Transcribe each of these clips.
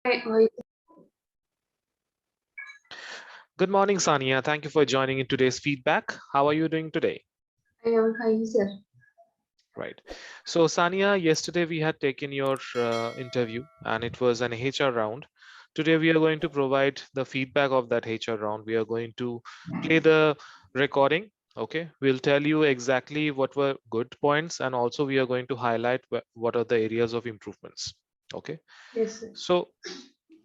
I Good morning, Sania. Thank you for joining in today's feedback. How are you doing today? am fine, sir. Right. So, Sania, yesterday we had taken your interview and it was an HR round. Today we are going to provide the feedback of that HR round. We are going to play the recording. Okay. We'll tell you exactly what were good points and also we are going to highlight what are the areas of improvements. Okay. Yes, sir. So,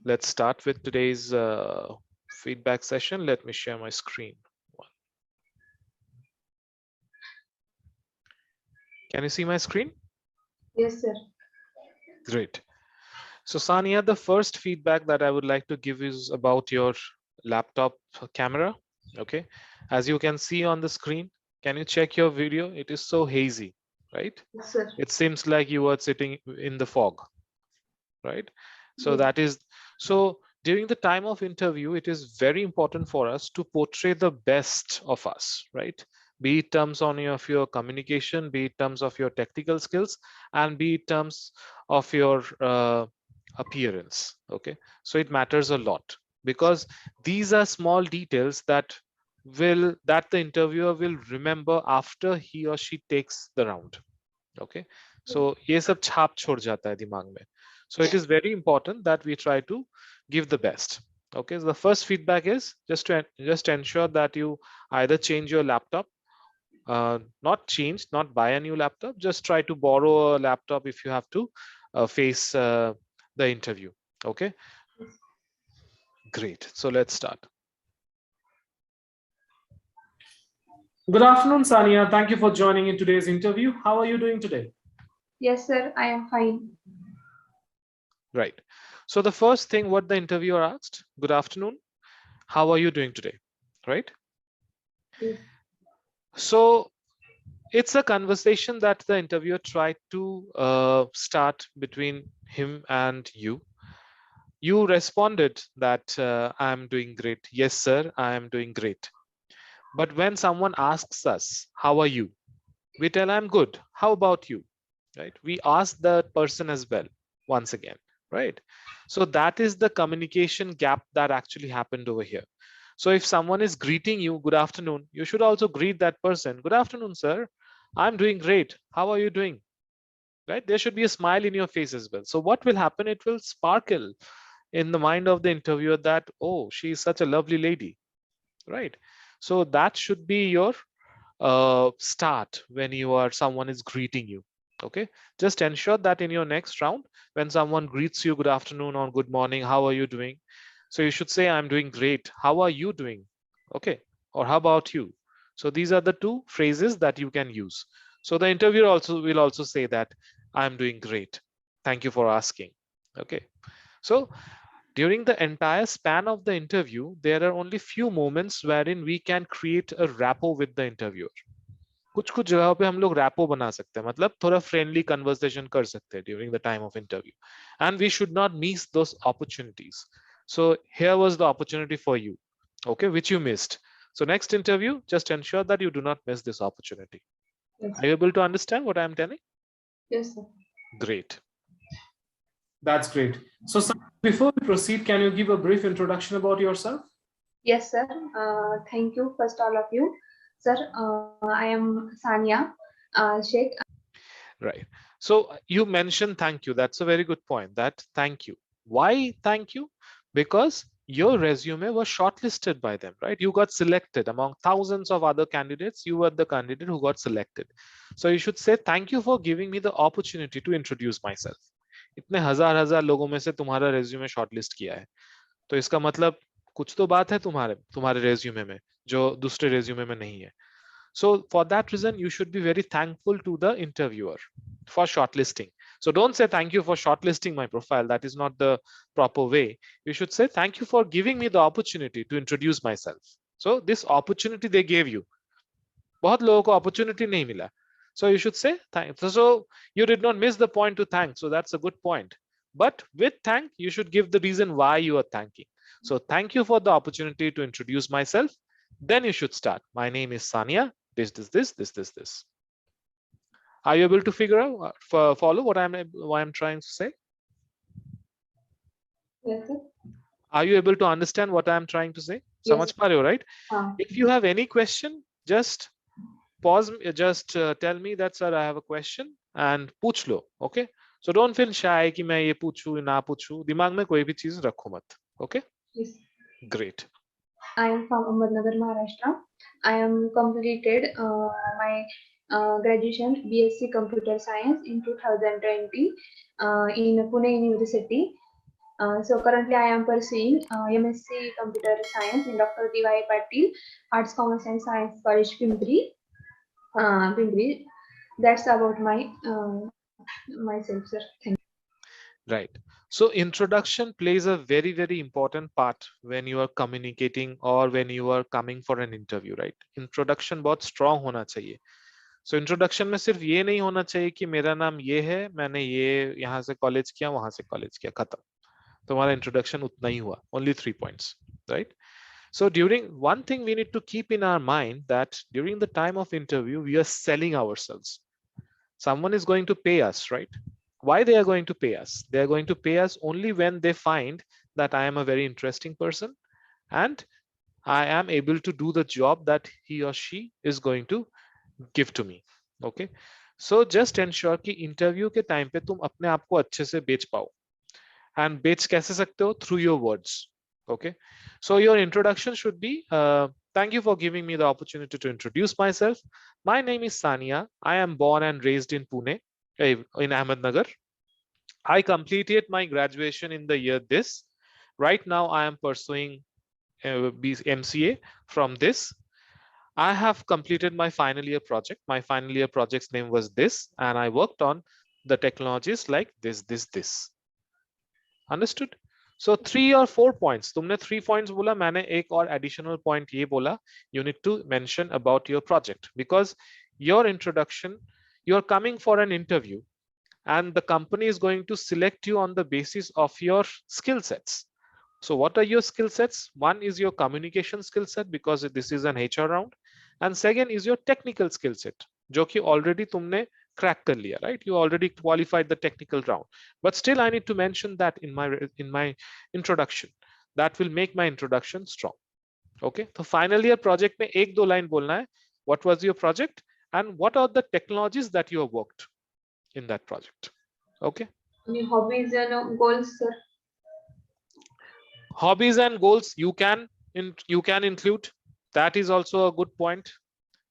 let's start with today's feedback session. Let me share my screen. Can you see my screen? Yes, sir. Great. So Sania, the first feedback that I would like to give is about your laptop camera. Okay. As you can see on the screen, can you check your video? It is so hazy, right? Yes, sir. It seems like you are sitting in the fog, right? So Yes, that is so during the time of interview, it is very important for us to portray the best of us, right? Be it terms on of your communication, be it terms of your technical skills, and be it terms of your appearance. Okay, so it matters a lot because these are small details that the interviewer will remember after he or she takes the round. Okay, so ये सब छाप छोड़ जाता है दिमाग में. So it is very important that we try to give the best. Okay, so the first feedback is just ensure that you either change your laptop, not buy a new laptop, just try to borrow a laptop if you have to face the interview. Okay, great. So let's start. Good afternoon, Sania. Thank you for joining in today's interview. How are you doing today? yes, sir. I am fine. Right. So the first thing what the interviewer asked, good afternoon, how are you doing today? Right. Yes, So it's a conversation that the interviewer tried to start between him and you. You responded that I'm doing great. Yes, sir, I am doing great. But when someone asks us, how are you? We tell I'm good. How about you? Right? We ask the person as well once again, right? So that is the communication gap that actually happened over here. So if someone is greeting you, good afternoon, you should also greet that person. Good afternoon, sir. I'm doing great. How are you doing? Right? There should be a smile in your face as well. So what will happen? It will sparkle in the mind of the interviewer that, oh, she is such a lovely lady, right? So that should be your start when someone is greeting you. Okay, just ensure that in your next round, when someone greets you, good afternoon or good morning, how are you doing? So you should say, I'm doing great. How are you doing? Okay, or how about you? So these are the two phrases that you can use. So the interviewer also will also say that I'm doing great. Thank you for asking. Okay, so during the entire span of the interview, there are only few moments wherein we can create a rapport with the interviewer. कुछ कुछ जगहों पे हम लोग rapport बना सकते हैं, मतलब थोड़ा फ्रेंडली कन्वर्सेशन कर सकते हैं during the time of interview and we should not miss those opportunities. So here was the opportunity for you, okay, which you missed. So next interview, just ensure that you do not miss this opportunity. yes, Are you able to understand what I am telling? yes, sir. Great. That's great. So, before we proceed, can you give a brief introduction about yourself? Yes, sir. Thank you, first all of you, sir. I am Sania Sheikh. Right. So you mentioned thank you. That's a very good point. That thank you. Why thank you? Because your resume was shortlisted by them, right? You got selected among thousands of other candidates. You were the candidate who got selected. So you should say thank you for giving me the opportunity to introduce myself. इतने हजार हजार लोगों में से तुम्हारा resume shortlist किया है, तो इसका मतलब कुछ तो बात है तुम्हारे तुम्हारे रेज्यूमे में जो दूसरे रेज्यूमे में नहीं है. So for that reason, you should be very thankful to the interviewer for shortlisting. So don't say thank you for shortlisting my profile. That is not the proper way. You should say thank you for giving me the opportunity to introduce myself. So this opportunity they gave you. बहुत लोगों को opportunity नहीं मिला. So you should say thank. So you did not miss the point to thank. So that's a good point. But with thank, you should give the reason why you are thanking. So thank you for the opportunity to introduce myself. Then you should start. My name is Sania. This. Are you able to figure out follow what I'm trying to say? Yes, sir. Are you able to understand what I am trying to say? Yes. समझ पा रहे हो, right? हाँ. If you have any question, just pause, just tell me that, sir, I have a question, and पूछ लो, okay? So don't feel shy कि मैं ये पूछूं ना पूछूं, दिमाग में कोई भी चीज रखो मत, okay? Yes. Great. I am from Ahmednagar, Maharashtra. I am completed my graduation BSc Computer Science in 2020 in Pune University. So currently I am pursuing MSc Computer Science in Dr. D.Y. Patil Arts, Commerce and Science College, Pimpri. Pimpri. That's about my myself, sir. Thank you. Right. So introduction plays a very, very important part when you are communicating or when you are coming for an interview, right? Introduction बहुत strong होना चाहिए. So introduction में सिर्फ ये नहीं होना चाहिए कि मेरा नाम ये है, मैंने ये यहाँ से कॉलेज किया, वहां से कॉलेज किया, खत्म. तुम्हारा introduction उतना ही हुआ. Only 3 points, right? So one thing we need to keep in our mind that during the time of interview, we are selling ourselves. Someone is going to pay us, right? Why they are going to pay us? They are going to pay us only when they find that I am a very interesting person and I am able to do the job that he or she is going to give to me. Okay. So just ensure कि interview के time पे तुम अपने आप को अच्छे से बेच पाओ. And बेच कैसे सकते हो? Through your words. Okay. So your introduction should be, thank you for giving me the opportunity to introduce myself. My name is Sania. I am born and raised in Pune, in Ahmednagar. I completed my graduation in the year this. Right now, I am pursuing MCA from this. I have completed my final year project. My final year project's name was this, and I worked on the technologies like this. Understood? So 3 or 4 points. तुमने 3 points बोला, मैंने एक और additional point ये बोला. You need to mention about your project because your introduction, you're coming for an interview and the company is going to select you on the basis of your skill sets. So what are your skill sets? One is your communication skill set because this is an HR round, and second is your technical skill set, जो कि already तुमने crack कर लिया, right? You already qualified the technical round, but still I need to mention that in my introduction. That will make my introduction strong. Okay, so final year project में एक दो line बोलना है. What was your project and what are the technologies that you have worked in that project? Okay. Hobbies and goals, sir. Hobbies and goals you can include. That is also a good point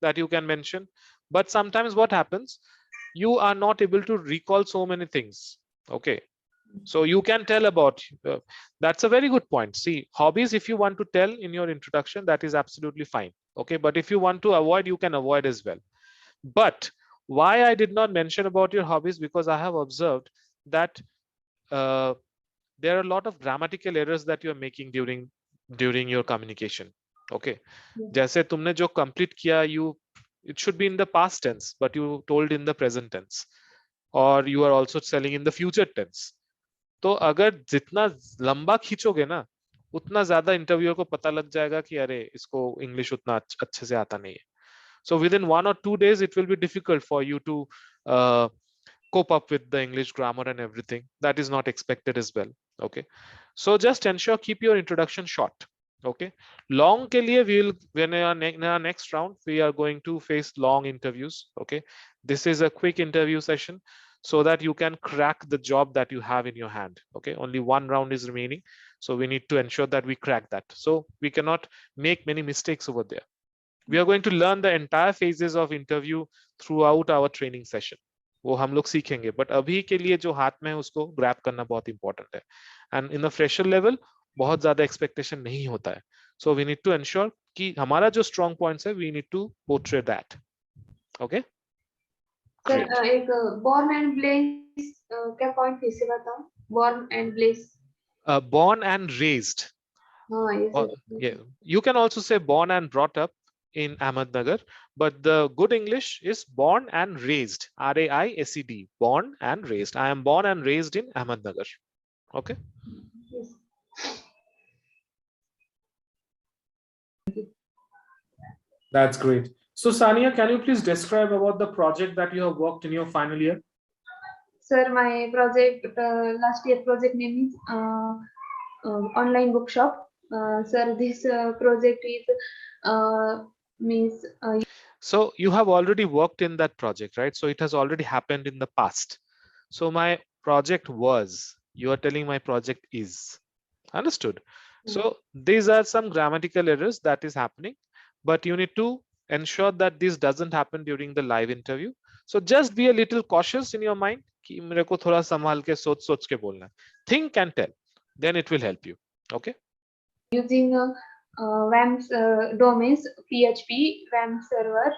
that you can mention. But sometimes what happens, you are not able to recall so many things. Okay, so you can tell about that's a very good point. See, hobbies, if you want to tell in your introduction, that is absolutely fine. Okay, but if you want to avoid, you can avoid as well. But why I did not mention about your hobbies, because I have observed that there are a lot of grammatical errors that you are making during your communication. Okay, जैसे तुमने जो complete किया, it should be in the past tense, but you told in the present tense, or you are also selling in the future tense. तो अगर जितना लंबा खींचोगे ना, उतना ज्यादा इंटरव्यूअर को पता लग जाएगा कि अरे इसको इंग्लिश उतना अच्छे से आता नहीं है. So within 1 or 2 days, it will be difficult for you to cope up with the English grammar and everything. That is not expected as well. Okay, so just ensure keep your introduction short. Okay, long ke liye we will, when in our next round we are going to face long interviews. Okay, this is a quick interview session so that you can crack the job that you have in your hand. Okay, only one round is remaining, so we need to ensure that we crack that. So we cannot make many mistakes over there. We are going to learn the entire phases of interview throughout our training session. वो हम लोग सीखेंगे, but अभी के लिए जो हाथ में है उसको grab करना बहुत important है. And in the fresher level बहुत ज़्यादा expectation नहीं होता है. So we need to ensure कि हमारा जो strong points है, we need to portray that. Okay? Sir, एक born and blaze क्या point फिर से बताओ? Born and blaze. Born and raised. Yes, yeah, you can also say born and brought up in Ahmednagar, but the good English is born and raised. RAISED. Born and raised. I am born and raised in Ahmednagar. Okay. Yes. That's great. So Sania, can you please describe about the project that you have worked in your final year? Sir, my project, last year project name is online bookshop. Sir, this project is means So you have already worked in that project, right? So it has already happened in the past. So my project was, you are telling my project is. Understood? So these are some grammatical errors that is happening, but you need to ensure that this doesn't happen during the live interview. So just be a little cautious in your mind कि मेरे को थोड़ा संभाल के सोच के बोलना है. Think and tell, then it will help you. Okay. using WAMP domains, PHP, WAMP server,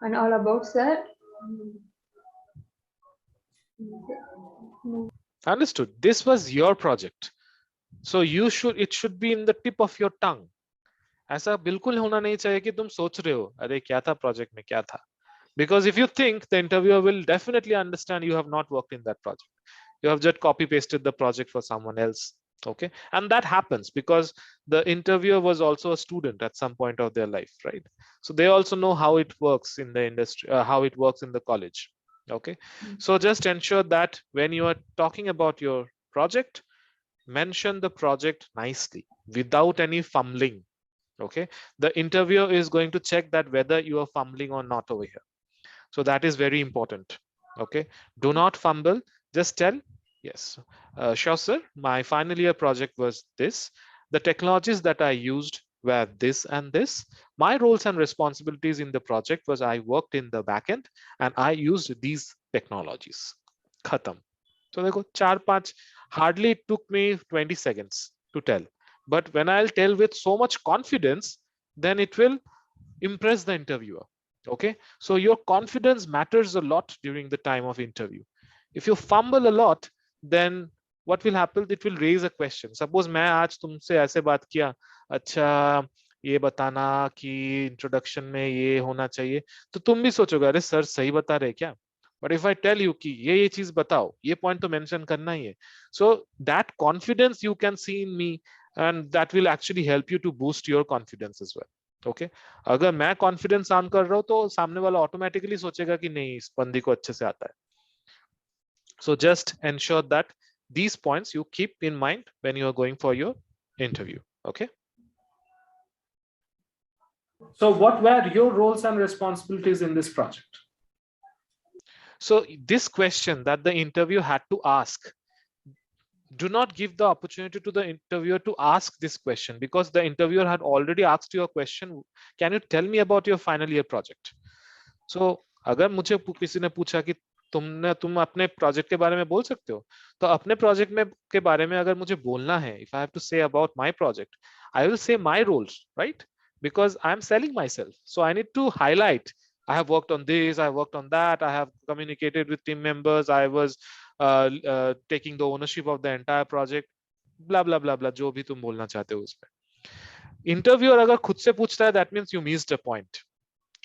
and all about, sir. Understood. This was your project. So it should be in the tip of your tongue. ऐसा बिल्कुल होना नहीं चाहिए कि तुम सोच रहे हो अरे क्या था प्रोजेक्ट में क्या था. Because if you think, the interviewer will definitely understand you have not worked in that project. You have just copy pasted the project for someone else. Okay. And that happens because the interviewer was also a student at some point of their life, right? So they also know how it works in the industry, how it works in the college. Okay. So just ensure that when you are talking about your project, mention the project nicely without any fumbling. Okay. The interviewer is going to check that whether you are fumbling or not over here. So that is very important. Okay. Do not fumble. Just tell, yes, sure, sir. My final year project was this. The technologies that I used were this and this. My roles and responsibilities in the project was I worked in the backend and I used these technologies. Khatam. So देखो 4-5 hardly it took me 20 seconds to tell. But when I'll tell with so much confidence, then it will impress the interviewer. Okay. So your confidence matters a lot during the time of interview. If you fumble a lot, then what will happen? It will raise a question. Suppose मैं आज तुमसे ऐसे बात किया, अच्छा ये बताना कि इंट्रोडक्शन में ये होना चाहिए, तो तुम भी सोचोगे अरे सर सही बता रहे क्या. But if I tell you कि ये चीज बताओ, ये पॉइंट तो मेंशन करना ही है. So that confidence you can see in me, and that will actually help you to boost your confidence as well. Okay. अगर मैं कॉन्फिडेंस साउंड कर रहा हूं तो सामने वाला ऑटोमेटिकली सोचेगा कि नहीं इस बंदी को अच्छे से आता है. So just ensure that these points you keep in mind when you are going for your interview. Okay. So what were your roles and responsibilities in this project? So this question that the interviewer had to ask, do not give the opportunity to the interviewer to ask this question, because the interviewer had already asked you a question. Can you tell me about your final year project? So अगर मुझे किसी ने पूछा कि तुम अपने project के बारे में बोल सकते हो, तो अपने प्रोजेक्ट में के बारे में अगर मुझे बोलना है, if I have to say about my project, I will say my roles, right? Because I am selling myself, so I need to highlight I have worked on this, I worked on that, I have communicated with team members, I was taking the ownership of the entire project, blah blah blah blah, जो भी तुम बोलना चाहते हो उसमें. Interviewer अगर खुद से पूछता है, that means you missed a point.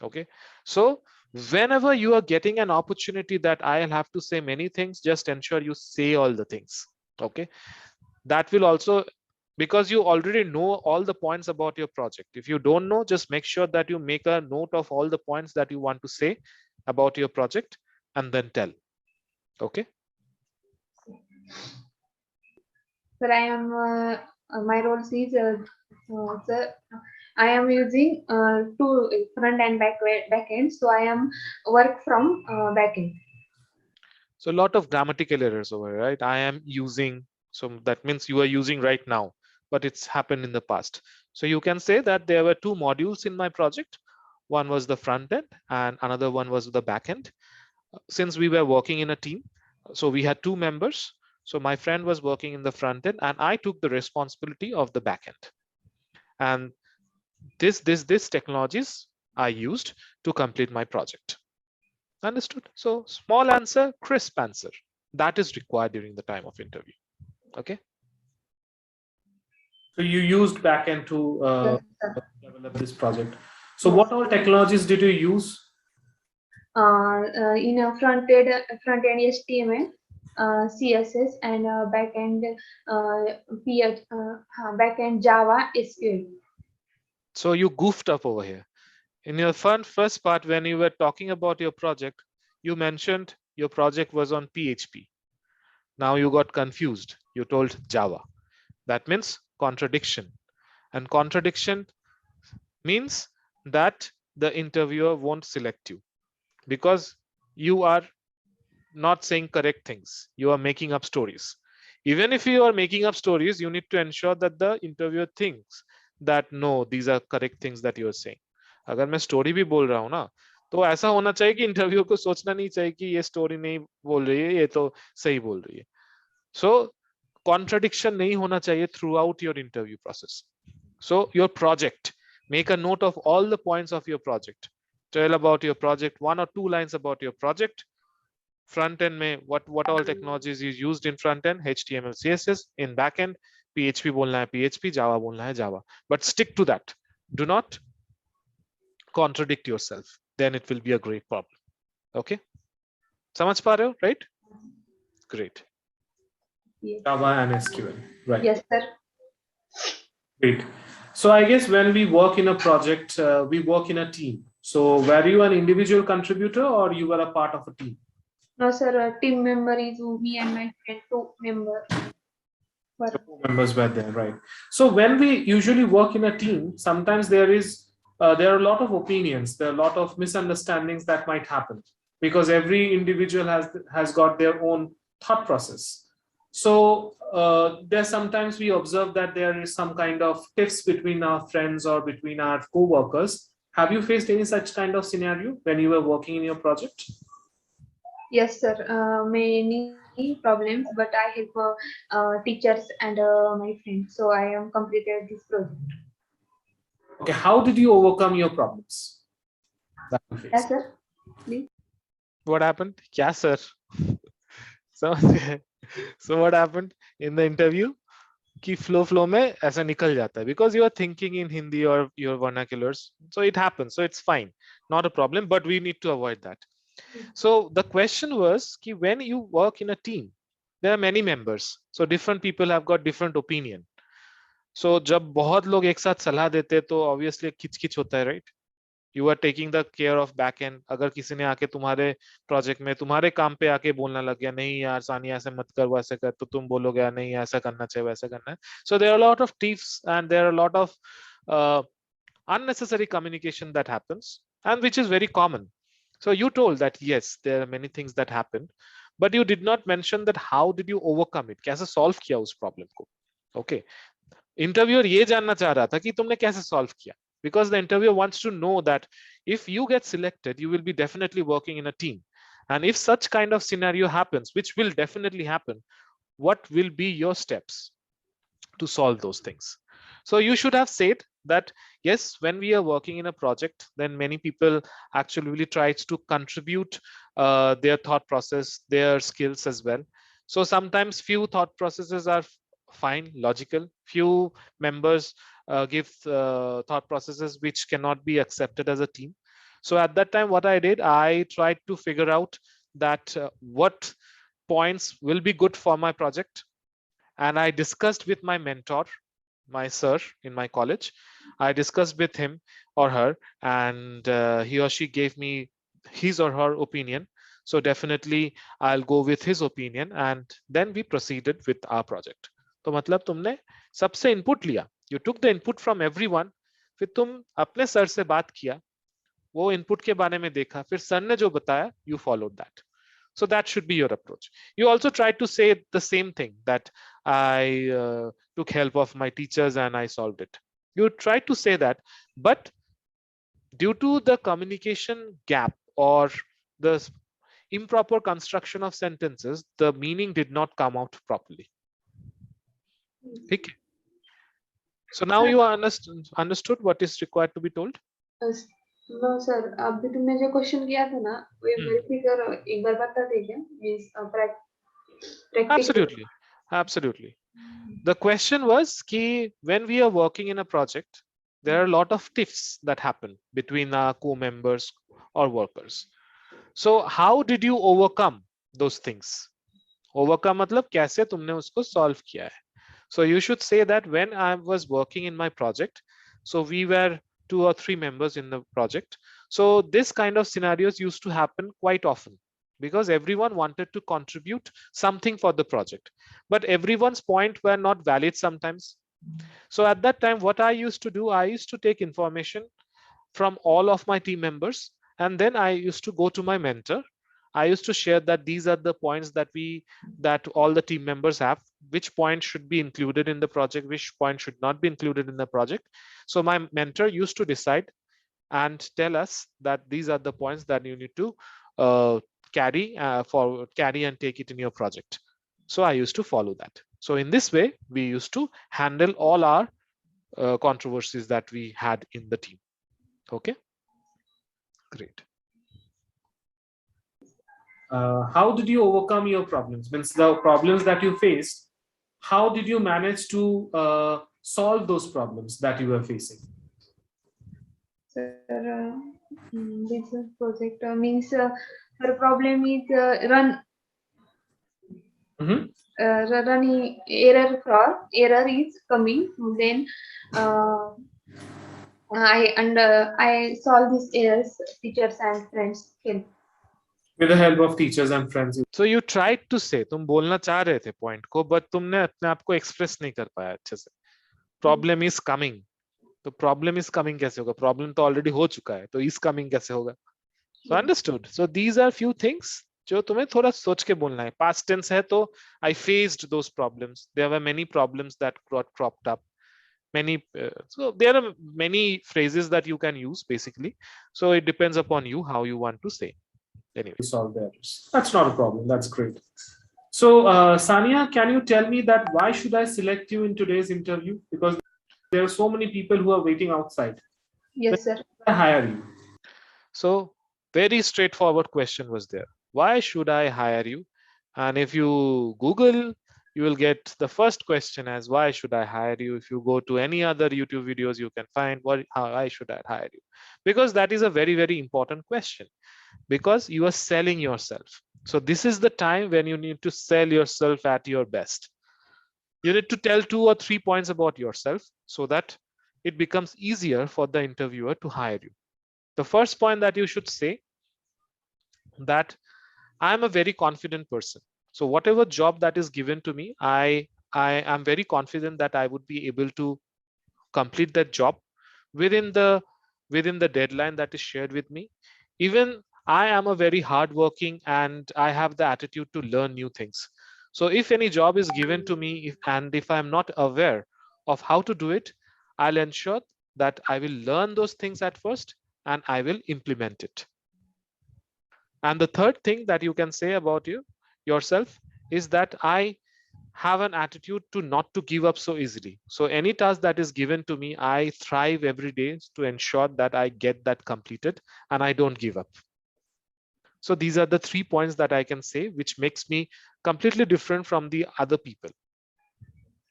Okay. So whenever you are getting an opportunity that I'll have to say many things, just ensure you say all the things. Okay. That will also, because you already know all the points about your project. If you don't know, just make sure that you make a note of all the points that you want to say about your project and then tell. Okay. Sir, I am my role is sir, I am using two front and back end, so I am work from back end. So a lot of grammatical errors over here, right? I am using, so that means you are using right now, but it's happened in the past. So you can say that there were two modules in my project. One was the front end and another one was the back end. Since we were working in a team, so we had two members. So my friend was working in the front end and I took the responsibility of the back end. And this technologies I used to complete my project. Understood? So small answer, crisp answer. That is required during the time of interview. Okay. So you used backend to Yes, sir. develop this project. So what all technologies did you use? In a front end HTML, CSS, and back end back end Java SQL. So you goofed up over here. In your first part, when you were talking about your project, you mentioned your project was on PHP. Now you got confused. You told Java. That means contradiction. And contradiction means that the interviewer won't select you because you are not saying correct things. You are making up stories. Even if you are making up stories, you need to ensure that the interviewer thinks that no, these are correct things that you are saying. अगर मैं story भी बोल रहा हूँ ना, तो ऐसा होना चाहिए कि इंटरव्यू को सोचना नहीं चाहिए कि ये स्टोरी नहीं बोल रही है, ये तो सही बोल रही है. So contradiction नहीं होना चाहिए throughout your interview process. So your project, make a note of all the points of your project. Tell about your project, 1 or 2 lines about your project. Front end में what all technologies is used in front end, HTML, CSS. In back end, PHP बोलना है PHP, Java बोलना है Java. But stick to that. Do not contradict yourself. Then it will be a great problem. Okay? समझ पा रहे हो, right? Great. Yes. Java and SQL, right? Yes, sir. Great. So I guess when we work in a project, we work in a team. So were you an individual contributor or you were a part of a team? No, sir. A team member is me and my friend, 2 members. So 4 members were there, right? So when we usually work in a team, sometimes there are a lot of opinions, there are a lot of misunderstandings that might happen because every individual has got their own thought process. So there sometimes we observe that there is some kind of tiffs between our friends or between our co-workers. Have you faced any such kind of scenario when you were working in your project? Yes, sir. Many problems, but I help teachers and my friends. So I am completed this project. Okay, how did you overcome your problems that you faced? Yes, sir. Please. What happened? Kya, sir? So, so what happened in the interview? कि flow में ऐसा निकल जाता है because you are thinking in Hindi or your vernaculars. So it happens. So it's fine. Not a problem, but we need to avoid that. So the question was कि when you work in a team, there are many members. So different people have got different opinion. So जब बहुत लोग एक साथ सलाह देते हैं तो obviously खिचखिच होता है, right? You are taking the care of back end. अगर किसी ने आके तुम्हारे प्रोजेक्ट में तुम्हारे काम पे आके बोलना लग गया, नहीं यार सानिया ऐसे मत कर, वैसे कर, तो तुम बोलोगे यार नहीं ऐसा करना चाहिए, वैसा करना है. So there are a lot of tips and there are a lot of unnecessary communication that happens, and which is very common. So you told that yes, there are many things that happened, but you did not mention that how did you overcome it? कैसे solve किया उस problem को? Okay. Interviewer ये जानना चाह रहा था कि तुमने कैसे solve किया? Because the interviewer wants to know that if you get selected, you will be definitely working in a team. And if such kind of scenario happens, which will definitely happen, what will be your steps to solve those things? So you should have said that, yes, when we are working in a project, then many people actually really tries to contribute their thought process, their skills as well. So sometimes few thought processes are fine, logical. Few members give thought processes which cannot be accepted as a team. So at that time, what I did, I tried to figure out that what points will be good for my project. And I discussed with my mentor, my sir in my college. I discussed with him or her, and he or she gave me his or her opinion. So definitely I'll go with his opinion, and then we proceeded with our project. तो मतलब तुमने सबसे input लिया, you took the input from everyone, फिर तुम अपने sir से बात किया, वो इनपुट के बारे में देखा, फिर सर ने जो बताया, you followed that. So that should be your approach. You also try to say the same thing, that I took help of my teachers and I solved it. You try to say that, but due to the communication gap or the improper construction of sentences, the meaning did not come out properly. Okay. So now you understood what is required to be told? No, sir. अभी तुमने जो question किया था ना, वो verify एक बार बता देंगे, means Absolutely. Absolutely. The question was कि when we are working in a project, there are a lot of tiffs that happen between our co-members or workers. So how did you overcome those things? Overcome मतलब कैसे तुमने उसको solve किया है? So you should say that when I was working in my project, so we were 2 or 3 members in the project. So this kind of scenarios used to happen quite often because everyone wanted to contribute something for the project, but everyone's point were not valid sometimes. So at that time, what I used to do, I used to take information from all of my team members, and then I used to go to my mentor. I used to share that these are the points that all the team members have, which point should be included in the project, which point should not be included in the project. So my mentor used to decide and tell us that these are the points that you need to carry and take it in your project. So I used to follow that. So in this way, we used to handle all our controversies that we had in the team. Okay, great. How did you overcome your problems? Means the problems that you faced, how did you manage to solve those problems that you were facing? Sir, this project means the problem is run Mhm. running error is coming. Then I solve these errors. Teachers and friends help. With the help of teachers and friends. So you tried to say, तुम बोलना चाह रहे थे point को, but तुमने अपने आप को एक्सप्रेस नहीं कर पाया अच्छे से. Problem is coming. तो प्रॉब्लम इज कमिंग कैसे होगा? प्रॉब्लम तो ऑलरेडी हो चुका है, तो इज कमिंग कैसे होगा? So understood. So these are few things जो तुम्हें थोड़ा सोच के बोलना है. Past tense है तो I faced those problems. There were many problems that got cropped up. So there are many phrases that you can use basically. So it depends upon you how you want to say. Anyway. Solve the errors. That's not a problem. That's great. So Sania, can you tell me that why should I select you in today's interview? Because there are so many people who are waiting outside. Yes, sir. I hire you. So very straightforward question was there. Why should I hire you? And if you Google, you will get the first question as why should I hire you? If you go to any other YouTube videos, you can find why should I hire you? Because that is a very, very important question, because you are selling yourself. So this is the time when you need to sell yourself at your best. You need to tell 2 or 3 points about yourself so that it becomes easier for the interviewer to hire you. The first point that you should say that I am a very confident person. So whatever job that is given to me, I am very confident that I would be able to complete that job within the deadline that is shared with me. Even I am a very hardworking and I have the attitude to learn new things. So if any job is given to me and if I'm not aware of how to do it, I'll ensure that I will learn those things at first and I will implement it. And the third thing that you can say about yourself is that I have an attitude to not to give up so easily. So any task that is given to me, I thrive every day to ensure that I get that completed and I don't give up. So these are the 3 points that I can say which makes me completely different from the other people.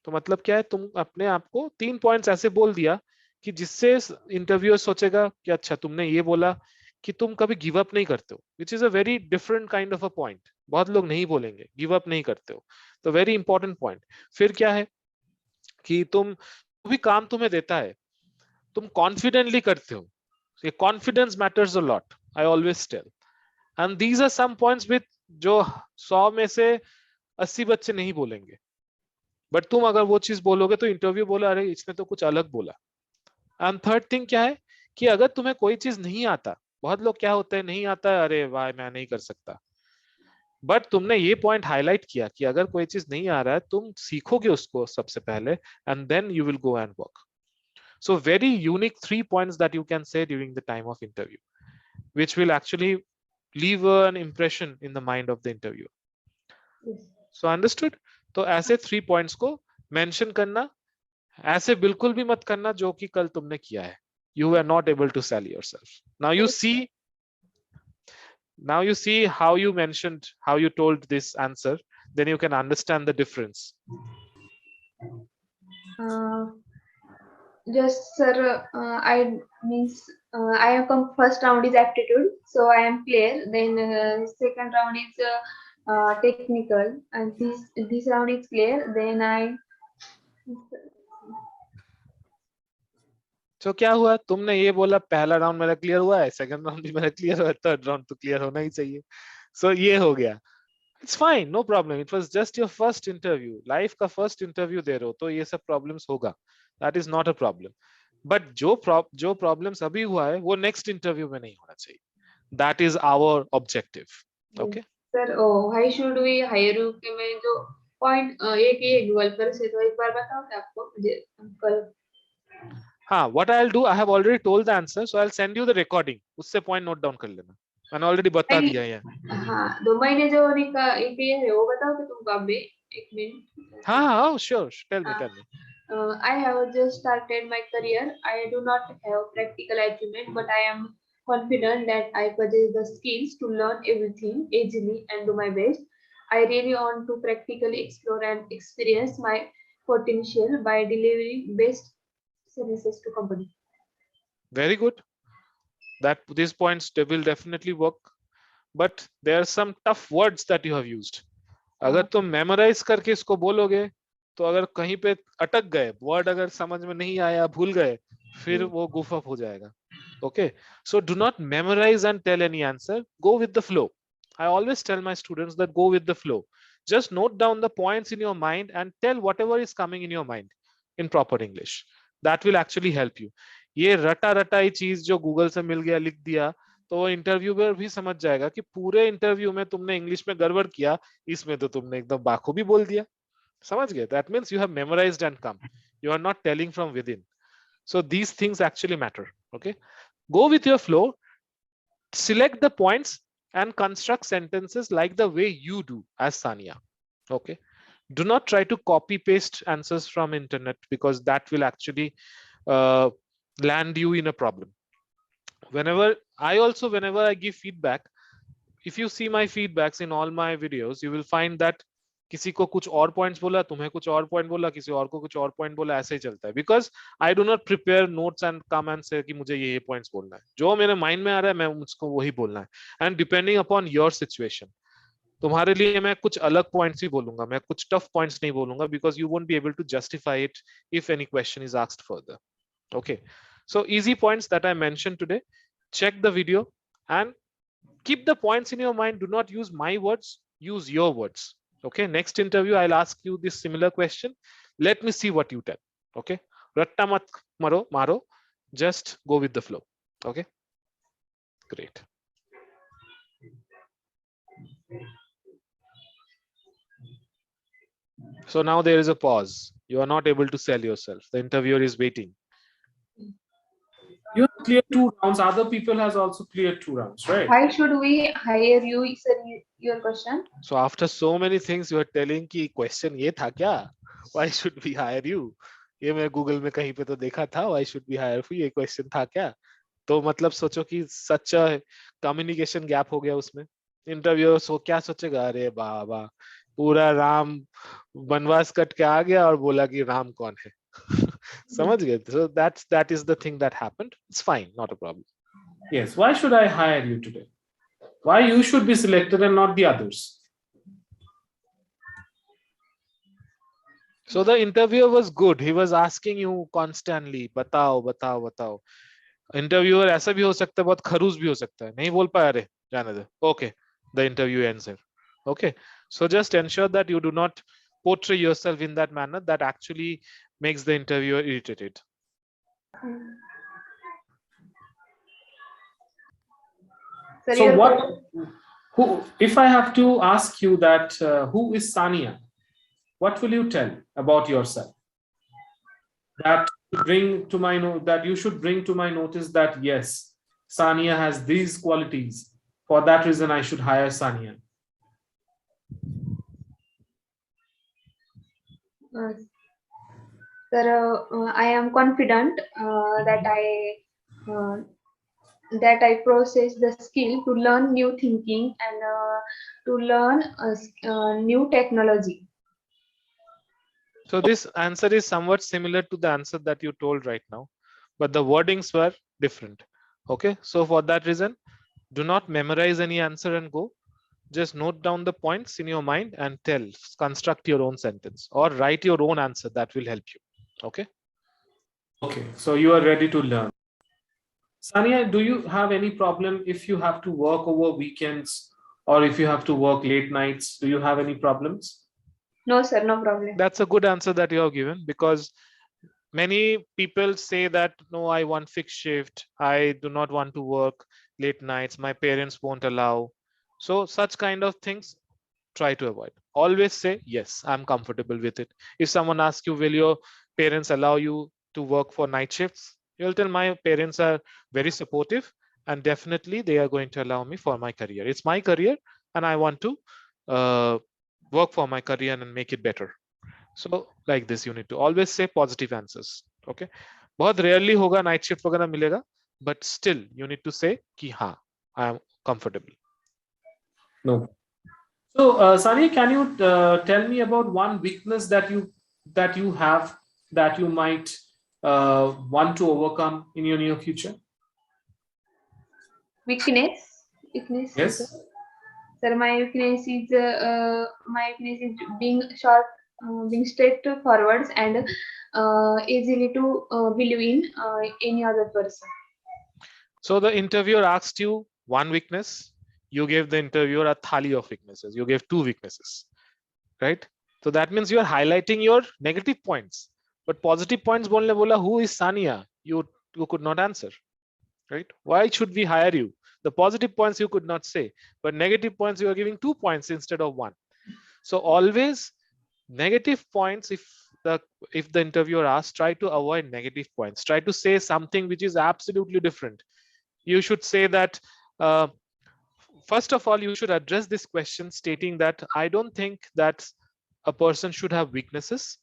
तो मतलब क्या है, तुम अपने आप को 3 points ऐसे बोल दिया कि जिससे इंटरव्यूअर सोचेगा कि अच्छा तुमने ये बोला कि तुम कभी गिव अप नहीं करते हो, which is a very different kind of a point. बहुत लोग नहीं बोलेंगे गिव अप नहीं करते हो, तो वेरी इंपॉर्टेंट पॉइंट. फिर क्या है कि तुम भी काम तुम्हें देता है तुम कॉन्फिडेंटली करते हो. ये confidence matters a lot, I always tell. And these are some points with जो 100 में से 80 बच्चे नहीं बोलेंगे, बट तुम अगर वो चीज बोलोगे तो इंटरव्यू बोला अरे इसने तो कुछ अलग बोला. एंड थर्ड थिंग क्या है कि अगर तुम्हें कोई चीज नहीं आता, बहुत लोग क्या होते हैं नहीं आता है अरे वाह मैं नहीं कर सकता, बट तुमने ये पॉइंट हाईलाइट किया कि अगर कोई चीज नहीं आ रहा है तुम सीखोगे उसको सबसे पहले and then you will go and work. So very unique 3 points that you can say during the time of interview, which will actually leave an impression in the mind of the interviewer. Yes. So understood? तो ऐसे 3 points को mention करना, ऐसे बिल्कुल भी मत करना जो कि कल तुमने किया है. You were not able to sell yourself. Now you see how you mentioned, how you told this answer, then you can understand the difference. Just sir, I means I am first round is aptitude, so I am clear. Then second round is technical, and this round is clear. Then So क्या हुआ, तुमने ये बोला पहला round मेरा clear हुआ है, second round भी मेरा क्लियर हुआ है, थर्ड राउंड तो क्लियर होना ही चाहिए. So ये हो गया. It's fine, no problem. It was just your first interview. Life का first interview दे रहे हो तो ये सब problems होगा. That is not a problem. But जो problems अभी हुआ है वो next interview में नहीं होना चाहिए. That is our objective. Okay. Sir why should we hire you कि मैं जो point एक ये डेवलपर से तो एक बार बताओ कि आपको मुझे कल. हाँ, what I'll do, I have already told the answer, so I'll send you the recording. उससे point note down कर लेना. मैंने already बता दिया है. हाँ 2 महीने जो एक ये है वो बताओ कि तुमको अभी 1 मिनट. हाँ, sure. Tell me. I have just started my career. I do not have practical achievement, but I am confident that I possess the skills to learn everything easily and do my best. I really want to practically explore and experience my potential by delivering best services to company. Very good. That these points they will definitely work. But there are some tough words that you have used. अगर तुम memorize करके इसको बोलोगे तो अगर कहीं पे अटक गए word अगर समझ में नहीं आया भूल गए फिर वो goof up हो जाएगा. Okay, so do not memorize and tell any answer. Go with the flow. I always tell my students that go with the flow. Just note down the points in your mind and tell whatever is coming in your mind in proper English. That will actually help you. ये रटा रटाई चीज जो Google से मिल गया लिख दिया तो वो इंटरव्यूअर भी समझ जाएगा कि पूरे इंटरव्यू में तुमने इंग्लिश में गड़बड़ किया, इसमें तो तुमने एकदम बाखूबी बोल दिया. समझ गए? That means you have memorized and come. You are not telling from within. So these things actually matter. Okay, go with your flow. Select the points and construct sentences like the way you do as Sania. Okay, do not try to copy paste answers from internet because that will actually land you in a problem. Whenever I give feedback, if you see my feedbacks in all my videos, you will find that किसी को कुछ और points बोला, तुम्हें कुछ और point बोला, किसी और को कुछ और पॉइंट बोला, ऐसे ही चलता है. Because I do not prepare notes and come and से कि मुझे ये पॉइंट्स बोलना है. जो मेरे माइंड में आ रहा है मैं मुझको वही बोलना है. And depending upon your situation, तुम्हारे लिए मैं कुछ अलग पॉइंट्स ही बोलूंगा, मैं कुछ टफ पॉइंट्स नहीं बोलूंगा because you won't be able to justify it if any question is asked further. Okay, so easy points that I mentioned today. Check the video and keep the points in your mind. Do not use my words, use your words. Okay, next interview I'll ask you this similar question. Let me see what you tell. Okay, ratta mat maro, just go with the flow. Okay, great. So now there is a pause. You are not able to sell yourself. The interviewer is waiting. You have cleared 2 rounds. Other people has also cleared 2 rounds, right? Why should we hire you? Is your question? So after so many things you are telling कि question ये था क्या? Why should we hire you? ये मैं Google में कहीं पे तो देखा था. Why should we hire you? ये question था क्या? तो मतलब सोचो कि सच communication gap हो गया उसमें. Interviewer सो क्या सोचेगा? अरे बाबा पूरा राम वनवास कट के आ गया और बोला कि राम कौन है. समझ गए? So that is the thing that happened. It's fine, not a problem. Yes. Why should I hire you today? Why you should be selected and not the others? So the interviewer was good. He was asking you constantly, बताओ. Interviewer ऐसा भी हो सकता है, बहुत खरूस भी हो सकता है. नहीं बोल पाया, अरे जाने दे. Okay, the interview ends here. Okay, so just ensure that you do not portray yourself in that manner that actually makes the interviewer irritated. So if I have to ask you that who is Sania, what will you tell about yourself that you should bring to my notice that yes, Sania has these qualities, for that reason I should hire Sania? Sir, I am confident that I possess the skill to learn new thinking and to learn new technology. So this answer is somewhat similar to the answer that you told right now, but the wordings were different. Okay, so for that reason, do not memorize any answer and go. Just note down the points in your mind and construct your own sentence or write your own answer. That will help you. Okay. Okay, so you are ready to learn. Sania, do you have any problem if you have to work over weekends or if you have to work late nights, do you have any problems? No, sir, no problem. That's a good answer that you have given, because many people say that no, I want fixed shift, I do not want to work late nights, my parents won't allow. So such kind of things try to avoid. Always say yes, I'm comfortable with it. If someone asks you, will your parents allow you to work for night shifts, you'll tell my parents are very supportive and definitely they are going to allow me for my career. It's my career and I want to uh, work for my career and make it better. So like this you need to always say positive answers. Okay, बहुत rarely होगा night shift वगैरह मिलेगा, but still you need to say कि हाँ, I am comfortable. No. So Sani, can you tell me about one weakness that you have that you might want to overcome in your near future? Weakness? Yes. Sir, my weakness is being short, being straight forwards and easily to believe in any other person. So the interviewer asked you one weakness, you gave the interviewer a thali of weaknesses. You gave two weaknesses, right? So that means you are highlighting your negative points, but positive points bolne bola, who is Sania? You could not answer, right? Why should we hire you? The positive points you could not say, but negative points you are giving 2 points instead of 1. So always negative points, if the interviewer asks, try to avoid negative points. Try to say something which is absolutely different. You should say that first of all, you should address this question stating that I don't think that a person should have weaknesses.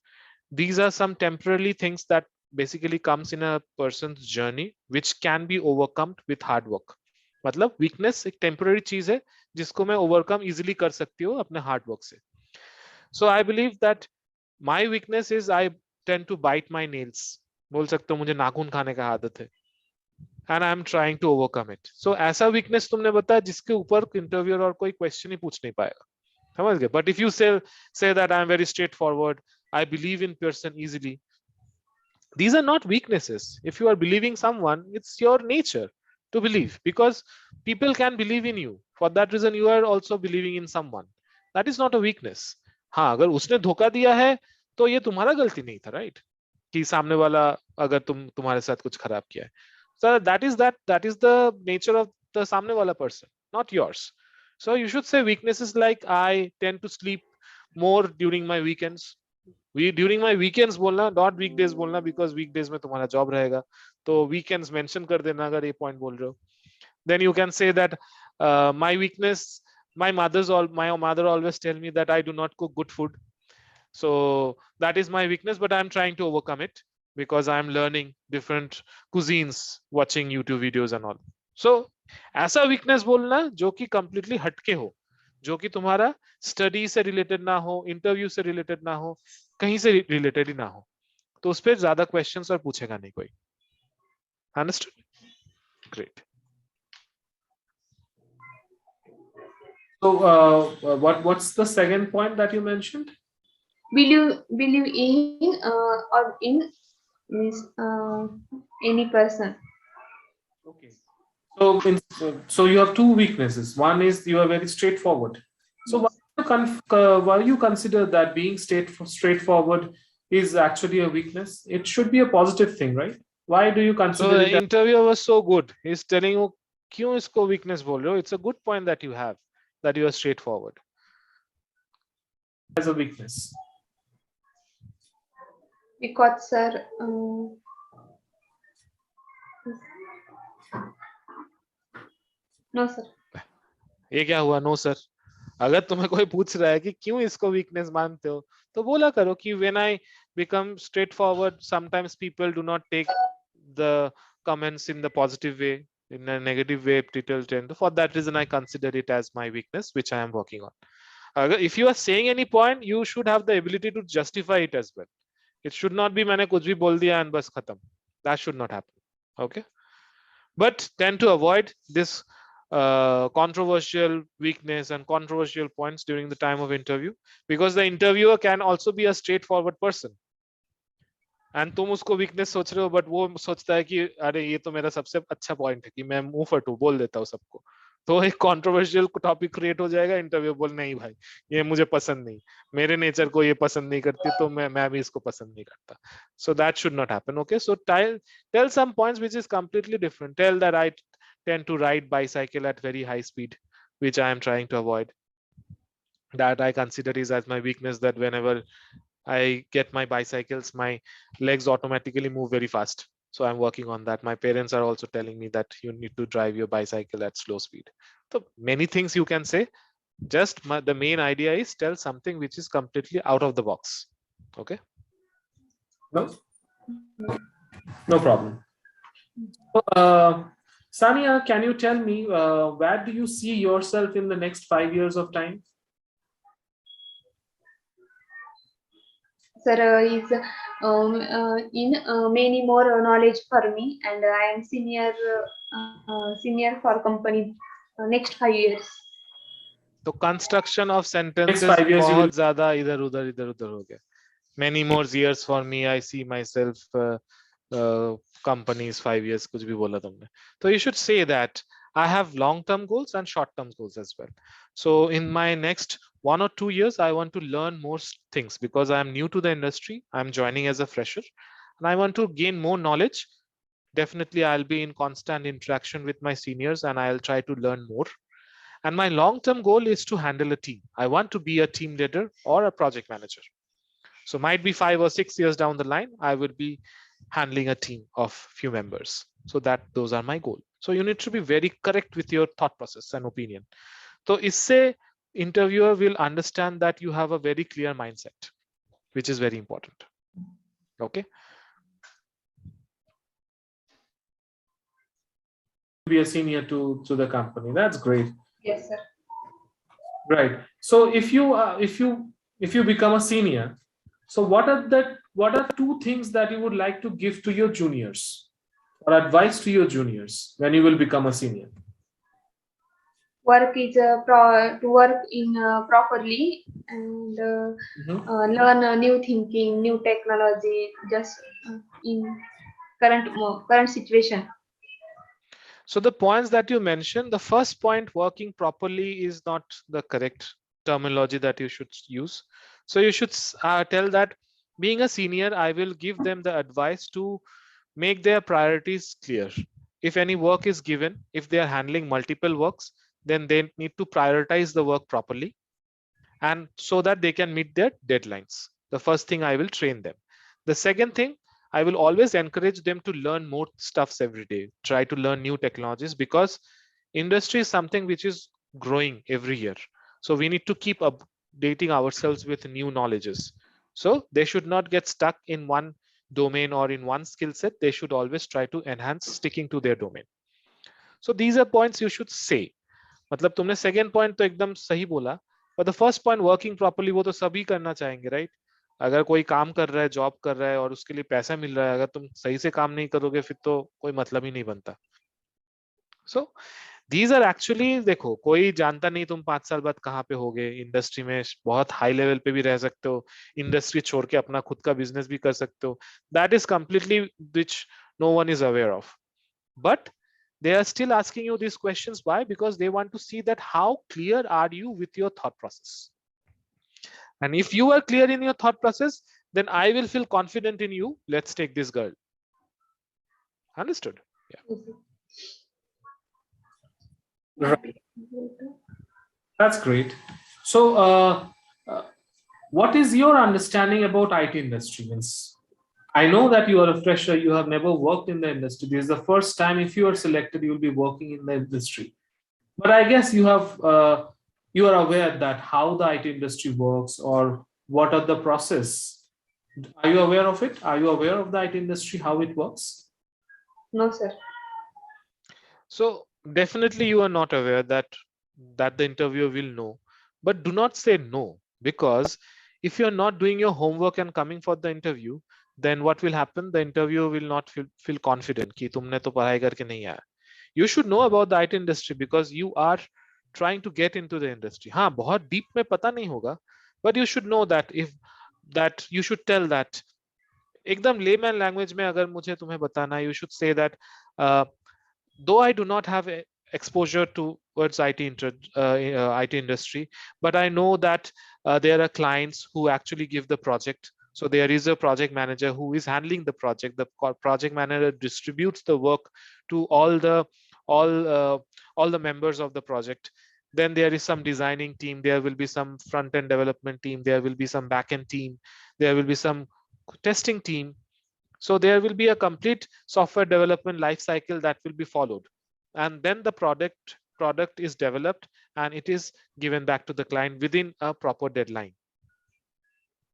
These are some temporary things that basically comes in a person's journey which can be overcome with hard work. मतलब weakness एक temporary चीज है जिसको मैं overcome easily कर सकती हूँ अपने hard work से. So I believe that my weakness is I tend to bite my nails. बोल सकते हो मुझे नाखून खाने का आदत है. And I am trying to overcome it. So ऐसा weakness तुमने बताया जिसके ऊपर interviewer और कोई question ही पूछ नहीं पाएगा. समझ गए? But if you say that I am very straightforward, I believe in person easily, these are not weaknesses. If you are believing someone, it's your nature to believe, because people can believe in you. For that reason you are also believing in someone. That is not a weakness. हाँ, अगर उसने धोखा दिया है तो ये तुम्हारा गलती नहीं था, right? कि सामने वाला अगर तुम्हारे साथ कुछ खराब किया है. So that is the nature of the सामने वाला person, not yours. So you should say weaknesses like I tend to sleep more during my weekends. During my weekends बोलना, not weekdays बोलना, because weekdays में तुम्हारा job रहेगा. तो weekends mention कर देना अगर ये point बोल रहे हो. Then you can say that my weakness, my mother always tell me that I do not cook good food. So that is my weakness, but I'm trying to overcome it because I'm learning different cuisines, watching YouTube videos and all. So ऐसा weakness बोलना जो कि completely हटके हो, जो कि तुम्हारा study से रिलेटेड ना हो, इंटरव्यू से रिलेटेड ना हो, कहीं से रिलेटेड ही ना हो, तो उस पर ज्यादा क्वेश्चंस और पूछेगा नहीं कोई. Understood? Great. So what's the second point that you mentioned? Believe in or in means any person. Okay. So you have two weaknesses. One is you are very straightforward. So why you consider that being straightforward is actually a weakness? It should be a positive thing, right? Why do you consider So the it as interviewer was so good. He's telling you क्यों इसको weakness बोल रहे हो? It's a good point that you have, that you are straightforward. a weakness? Because sir, no sir. ये क्या हुआ? No sir. अगर तुम्हें कोई पूछ रहा है कि क्यों इसको वीकनेस मानते हो, तो बोला करो कि when I become straightforward, sometimes people do not take the comments in the positive way, in a negative way people tend to. For that reason I consider it as my weakness which I am working on. If you are saying any point, you should have the ability to justify it as well. It should not be मैंने कुछ भी बोल दिया and बस खत्म. That should not happen. Okay, but tend to avoid this controversial weakness and controversial points during the time of interview, because the interviewer can also be a straightforward person and तुम उसको weakness सोच रहे हो, but वो सोचता है कि अरे ये तो मेरा सबसे अच्छा point है कि मैं मुंह फटू बोल देता हूँ सबको, तो एक कंट्रोवर्शियल टॉपिक क्रिएट हो जाएगा, इंटरव्यू बोल नहीं भाई ये मुझे पसंद नहीं, मेरे नेचर को ये पसंद नहीं करती, तो मैं भी इसको पसंद नहीं करता. So that should not happen. Okay, so tell some points which is completely different. Tell that I tend to ride bicycle at very high speed, which I am trying to avoid. That I consider is as my weakness, that whenever I get my bicycles, my legs automatically move very fast. So I'm working on that. My parents are also telling me that you need to drive your bicycle at slow speed. So many things you can say. Just the main idea is tell something which is completely out of the box. Okay. No, no problem. Sania, can you tell me where do you see yourself in the next 5 years of time? Sir, is in many more knowledge for me, and I am senior for company next 5 years. तो construction of sentences Next 5 years you will- बहुत ज़्यादा इधर उधर हो गया. Many more years for me. I see myself companies 5 years कुछ भी बोला तुमने. So you should say that I have long-term goals and short-term goals as well. So in my next 1 or 2 years, I want to learn more things because I am new to the industry. I'm joining as a fresher, and I want to gain more knowledge. Definitely, I'll be in constant interaction with my seniors, and I'll try to learn more. And my long-term goal is to handle a team. I want to be a team leader or a project manager. So might be 5 or 6 years down the line, I will be handling a team of few members. So those are my goals. So you need to be very correct with your thought process and opinion. So isse interviewer will understand that you have a very clear mindset, which is very important. Okay. Be a senior to the company. That's great. Yes, sir. Right. So if you become a senior, so what are 2 things that you would like to give to your juniors, or advice to your juniors when you will become a senior? Work is to work in properly and learn new thinking, new technology, just in current situation. So the points that you mentioned, the first point, working properly, is not the correct terminology that you should use. So you should tell that being a senior, I will give them the advice to make their priorities clear. If any work is given, if they are handling multiple works, then they need to prioritize the work properly, and so that they can meet their deadlines. The first thing I will train them. The second thing, I will always encourage them to learn more stuffs every day. Try to learn new technologies because industry is something which is growing every year. So we need to keep updating ourselves with new knowledges. So they should not get stuck in one domain or in one skill set. They should always try to enhance sticking to their domain. So these are points you should say. मतलब तुमने second point तो एकदम सही बोला, but the first point, working properly, वो तो सभी करना चाहेंगे, right? अगर कोई काम कर रहा है, जॉब कर रहा है और उसके लिए पैसा मिल रहा है, अगर तुम सही से काम नहीं करोगे फिर तो कोई मतलब ही नहीं बनता. So these are actually, देखो कोई जानता नहीं तुम 5 साल बाद कहाँ पे होगे, इंडस्ट्री में बहुत हाई लेवल पे भी रह सकते हो, इंडस्ट्री छोड़ के अपना खुद का बिजनेस भी कर सकते हो. That is completely which no one is aware of. But they are still asking you these questions. Why? Because they want to see that how clear are you with your thought process. And if you are clear in your thought process, then I will feel confident in you. Let's take this girl. Understood? Yeah. Right. That's great. So what is your understanding about IT industry? Means, I know that you are a fresher, you have never worked in the industry. This is the first time, if you are selected, you will be working in the industry. But I guess you are aware that how the IT industry works, or what are the process. Are you aware of it? Are you aware of the IT industry, how it works? No, sir. So definitely you are not aware that the interviewer will know, but do not say no, because if you're not doing your homework and coming for the interview, then what will happen? The interviewer will not feel confident कि तुमने तो पढ़ाई करके नहीं आया. You should know about the IT industry because you are trying to get into the industry. हाँ, बहुत deep में पता नहीं होगा, but you should know that you should tell that. एकदम layman language में अगर मुझे तुम्हें बताना, you should say that though I do not have exposure to towards IT industry, but I know that there are clients who actually give the project. So there is a project manager who is handling the project. The project manager distributes the work to all uh, all the members of the project. Then there is some designing team, there will be some front end development team, there will be some back end team, there will be some testing team. So there will be a complete software development life cycle that will be followed, and then the product is developed and it is given back to the client within a proper deadline.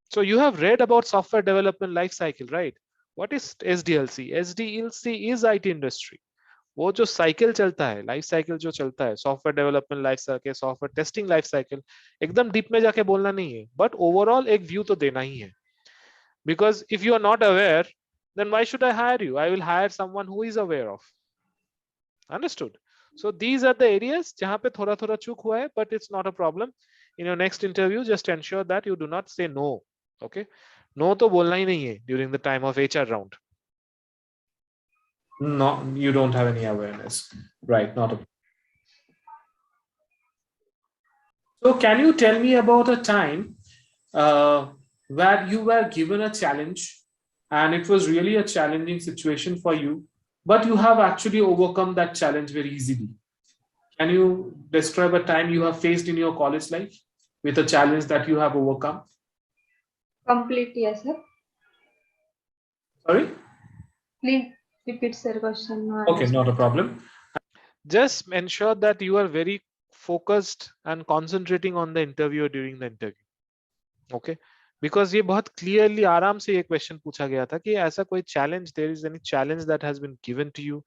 So you have read about software development life cycle, right? What is SDLC? SDLC is IT industry. वो जो cycle चलता है, life cycle जो चलता है, software development life cycle, software testing life cycle, एकदम deep में जाके बोलना नहीं है, बट ओवरऑल एक व्यू तो देना ही है. Because if you are not aware, then why should I hire you? I will hire someone who is aware of. Understood? So these are the areas जहाँ पे थोड़ा थोड़ा चूक हुआ है, but it's not a problem. In your next interview, just ensure that you do not say no. Okay? No तो बोलना ही नहीं है during the time of HR round. No, you don't have any awareness, right? Not a. So can you tell me about a time where you were given a challenge and it was really a challenging situation for you, but you have actually overcome that challenge very easily? Can you describe a time you have faced in your college life with a challenge that you have overcome? Complete, yes, sir. Sorry? Please repeat, sir, question. No, Okay, not a problem. Just ensure that you are very focused and concentrating on the interview during the interview. Okay? Because ये बहुत clearly आराम से ये question पूछा गया था कि ऐसा कोई challenge, there is any challenge that has been given to you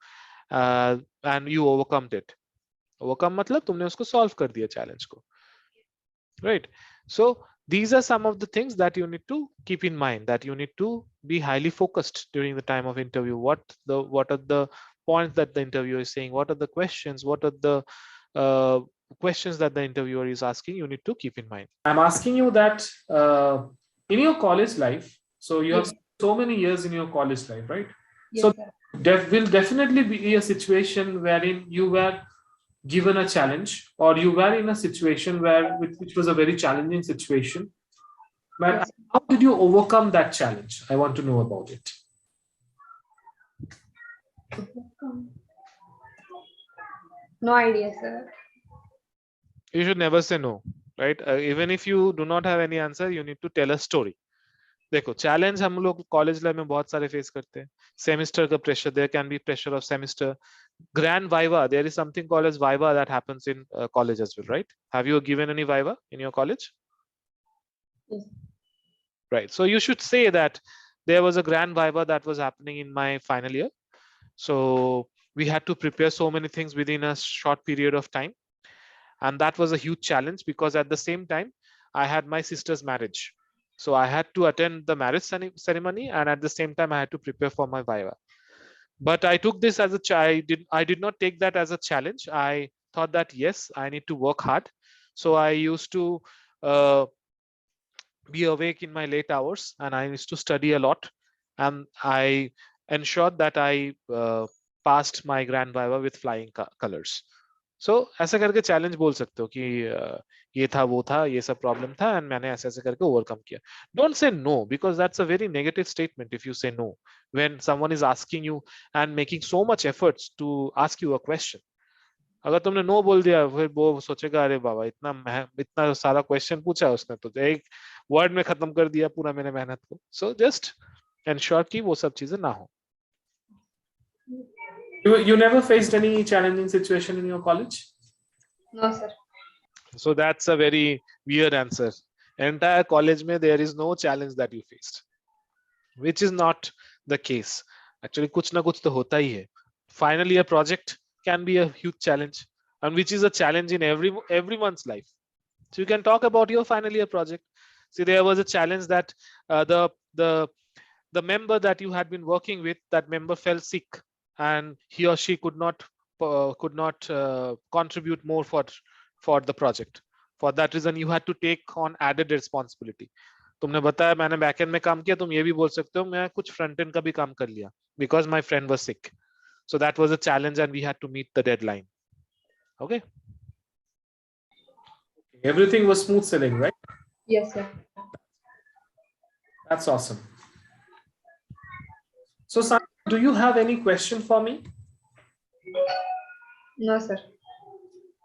and you overcome it. Overcome मतलब तुमने उसको solve कर दिया challenge को. Right? So these are some of the things that you need to keep in mind, that you need to be highly focused during the time of interview. What are the points that the interviewer is saying? What are the questions? What are the questions that the interviewer is asking? You need to keep in mind. I'm asking you that in your college life, so you have Yes. so many years in your college life, right? Yes, So sir. will definitely be a situation wherein you were given a challenge, or you were in a situation which was a very challenging situation. But Yes. how did you overcome that challenge? I want to know about it. No idea, sir. You should never say no, right? Even if you do not have any answer, you need to tell a story. देखो, challenge हम लोग college life में बहुत सारे face करते हैं. Semester का pressure, there can be pressure of semester. Grand viva, there is something called as viva that happens in college as well, right? Have you given any viva in your college? Yes. Right. So you should say that there was a grand viva that was happening in my final year. So we had to prepare so many things within a short period of time. And that was a huge challenge because at the same time, I had my sister's marriage. So I had to attend the marriage ceremony, and at the same time, I had to prepare for my viva. But I took this as I did not take that as a challenge. I thought that yes, I need to work hard. So I used to be awake in my late hours, and I used to study a lot, and I ensured that I passed my grand viva with flying colors. So ऐसा करके challenge बोल सकते हो कि ये था वो था ये सब प्रॉब्लम था एंड मैंने ऐसे ऐसे करके ओवरकम किया. Don't say no because that's a very negative statement if you say no when someone is asking you and making so much efforts to ask you a question. अगर तुमने no बोल दिया फिर वो सोचेगा अरे बाबा इतना सारा क्वेश्चन पूछा है उसने तो एक वर्ड में खत्म कर दिया पूरा मैंने मेहनत को. सो जस्ट एंश्योर कि वो सब चीजें ना हो. You never faced any challenging situation in your college? No, sir. So that's a very weird answer. Entire college mein there is no challenge that you faced, which is not the case. Actually, kuch na kuch to hota hi hai. Finally, a project can be a huge challenge, and which is a challenge in everyone's life. So you can talk about your final year project. See, there was a challenge that the member that you had been working with, that member fell sick, and he or she could not contribute more for the project. For that reason, you had to take on added responsibility. तुमने बताया मैंने backend में काम किया, तुम ये भी बोल सकते हो मैं कुछ फ्रंट एंड का भी काम कर लिया because my friend was sick. So that was a challenge and we had to meet the deadline. Okay. Everything was smooth sailing, right? Yes, sir. That's awesome. So, Sani, do you have any question for me? No, sir.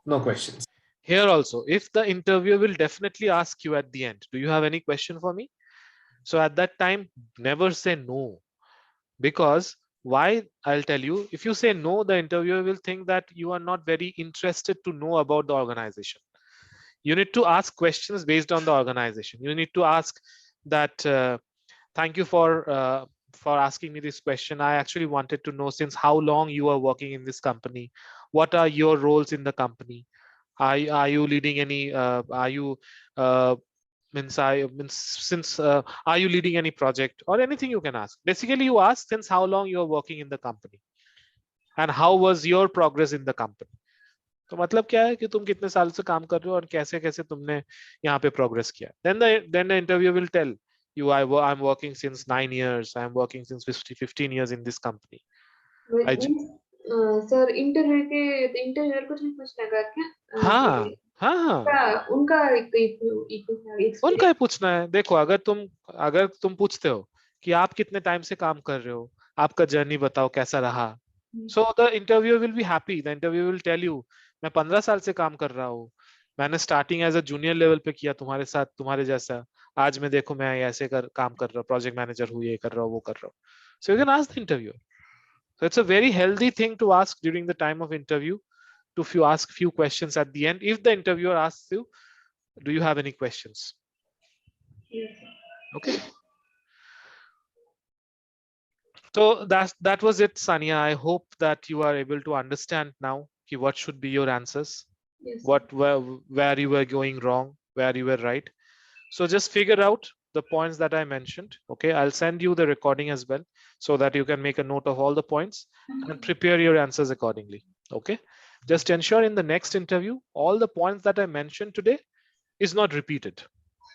No questions. Here also, if the interviewer will definitely ask you at the end, do you have any question for me? So at that time, never say no. Because why? I'll tell you. If you say no, the interviewer will think that you are not very interested to know about the organization. You need to ask questions based on the organization. You need to ask that, thank you for asking me this question. I actually wanted to know since how long you are working in this company. What are your roles in the company? Are you leading any? Are you since are you leading any project or anything you can ask. Basically, you ask since how long you are working in the company and how was your progress in the company. तो मतलब क्या है कि तुम कितने साल से काम कर रहे हो और कैसे कैसे तुमने यहाँ पे प्रोग्रेस किया. Then the interviewer will tell you, I'm working since 9 years, I'm working since 15 years in this company. Sir interview कुछ भी पूछना का क्या? हाँ हाँ उनका उनका ही पूछना है. देखो, अगर तुम पूछते हो कि आप कितने टाइम से काम कर रहे हो, आपका जर्नी बताओ कैसा रहा, so the interview will be happy. The interview will tell you, मैं 15 साल से काम कर रहा हूँ, मैंने starting as a junior level पे किया तुम्हारे साथ, तुम्हारे जैसा. आज मैं देखो मैं ऐसे काम कर रहा हूँ, प्रोजेक्ट मैनेजर हूँ, ये कर रहा हूँ, वो कर रहा हूँ. So you can ask the interview. So it's a very healthy thing to ask during the time of interview, to ask few questions at the end. If the interviewer asks you, do you have any questions? Yes. Okay. So that was it, Sania. I hope that you are able to understand now what should be your answers, Yes. where you were going wrong, where you were right. So just figure out the points that I mentioned. Okay, I'll send you the recording as well so that you can make a note of all the points and prepare your answers accordingly. Okay, just ensure in the next interview all the points that I mentioned today is not repeated.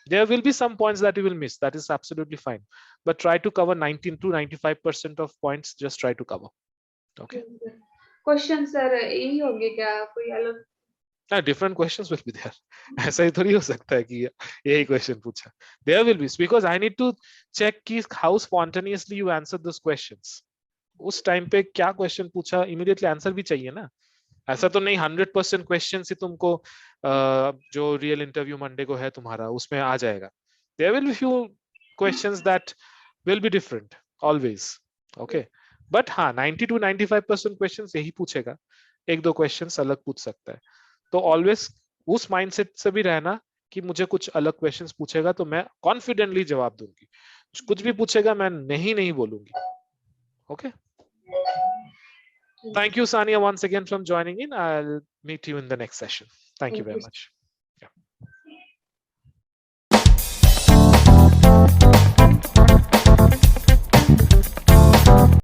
There will be some points that you will miss. That is absolutely fine. But try to cover 19 to 95% of points. Just try to cover. Okay. Question sir, यही होंगे क्या? कोई अलग? Different questions will be there. ऐसा ही थोड़ी हो सकता है कि यही question पूछा. There will be, because I need to check कि how spontaneously you answer those questions. उस time पे क्या question पूछा, immediately answer भी चाहिए ना. ऐसा तो नहीं 100% क्वेश्चन ही तुमको जो रियल इंटरव्यू मंडे को है तुम्हारा उसमें आ जाएगा. There will be few questions that will be different always. Okay, but हाँ 90 to 95% क्वेश्चंस यही पूछेगा. एक दो क्वेश्चंस अलग पूछ सकता है. तो ऑलवेज उस माइंडसेट से भी रहना कि मुझे कुछ अलग क्वेश्चंस पूछेगा तो मैं कॉन्फिडेंटली जवाब दूंगी. कुछ भी पूछेगा मैं नहीं बोलूंगी. Okay. Thank you, Sania, once again from joining in. I'll meet you in the next session. Thank you very much.